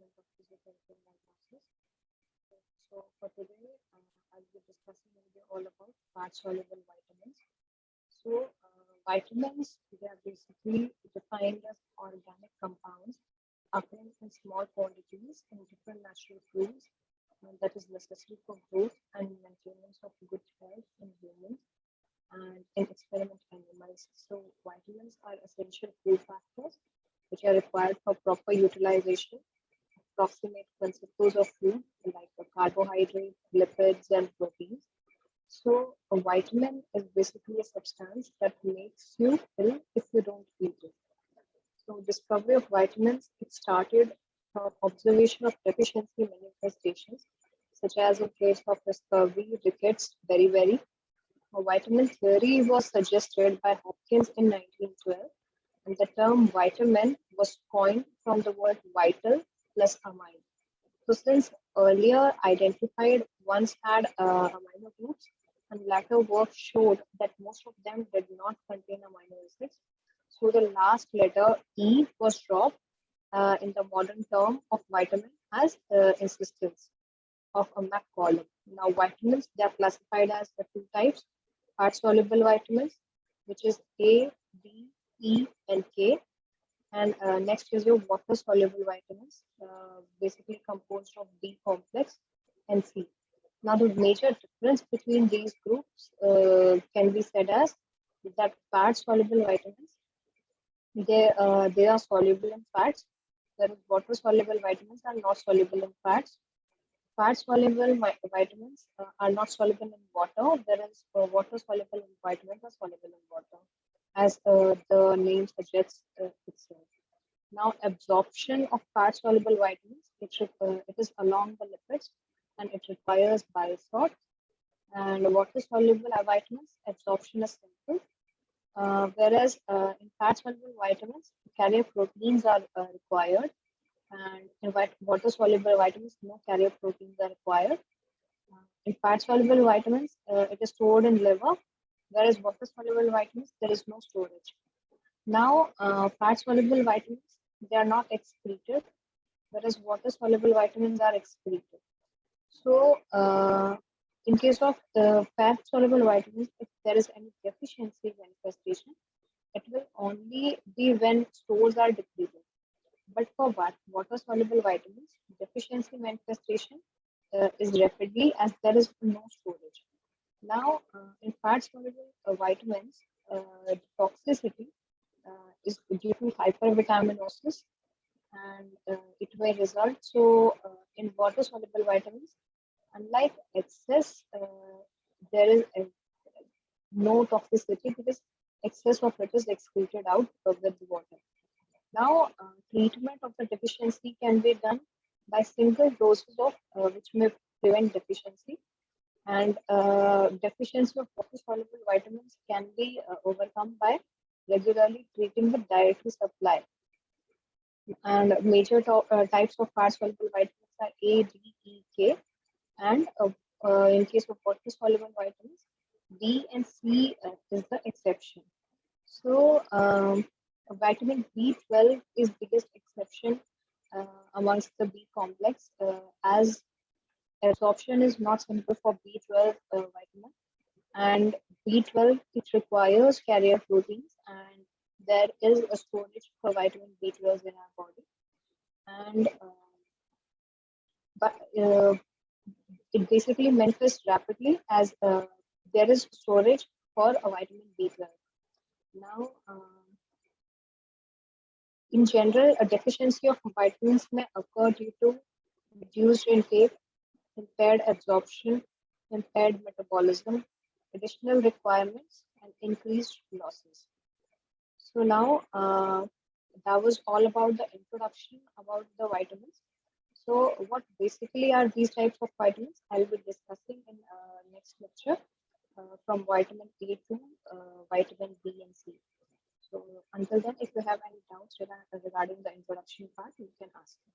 Department of Physiotherapy and Diagnosis. So for today, I'll be discussing with you all about fat-soluble vitamins. Vitamins, they are basically defined as organic compounds occurring in small quantities in different natural foods that is necessary for growth and maintenance of good health in humans and in experiment animals. So vitamins are essential food factors which are required for proper utilization of proximate principles of food like the carbohydrate, lipids, and proteins. So a vitamin is basically a substance that makes you ill if you don't eat it. So discovery of vitamins, it started from observation of deficiency manifestations, such as in case of discovery, rickets, beriberi. A vitamin theory was suggested by Hopkins in 1912, and the term vitamin was coined from the word vital plus amine. So since earlier identified ones had amino groups, and later work showed that most of them did not contain amino acids. So the last letter E was dropped in the modern term of vitamin as insistence of a MAC column. Now vitamins, they are classified as the two types: fat-soluble vitamins, which is A, D, E, and K. And next is your water-soluble vitamins, basically composed of B complex and C. Now, the major difference between these groups can be said as that fat-soluble vitamins, they are soluble in fats, whereas water-soluble vitamins are not soluble in fats. Fat-soluble vitamins are not soluble in water, whereas water-soluble vitamins are soluble in water, as the name suggests itself. Now, absorption of fat-soluble vitamins, it is along the lipids and it requires bile salt. And water-soluble vitamins, absorption is simple. Whereas in fat-soluble vitamins, carrier proteins are required. And in water-soluble vitamins, no carrier proteins are required. In fat-soluble vitamins, it is stored in liver, whereas water-soluble vitamins, there is no storage. Now, fat-soluble vitamins, they are not excreted, whereas water-soluble vitamins are excreted. So, in case of the fat-soluble vitamins, if there is any deficiency manifestation, it will only be when stores are depleted. But for water-soluble vitamins, deficiency manifestation is rapidly as there is no storage. Now, in fat-soluble vitamins, toxicity is due to hypervitaminosis, and it may result. So, in water-soluble vitamins, unlike excess, there is no toxicity because excess of it is excreted out with the water. Now, treatment of the deficiency can be done by single doses of which may prevent deficiency, and deficiency of water-soluble vitamins can be overcome by regularly treating the dietary supply. And major types of fat-soluble vitamins are A, D, E, K, and in case of water-soluble vitamins, D and C is the exception. So, vitamin B12 is biggest exception amongst the B complex, as absorption is not simple for B12 vitamin, and B12 it requires carrier proteins, and there is a storage for vitamin B12 in our body, and but it basically manifests rapidly as there is storage for a vitamin B12. Now, in general, a deficiency of vitamins may occur due to reduced intake, impaired absorption, impaired metabolism, additional requirements, and increased losses. So now, that was all about the introduction about the vitamins. So what basically are these types of vitamins? I'll be discussing in next lecture from vitamin A to vitamin B and C. So until then, if you have any doubts regarding the introduction part, you can ask me.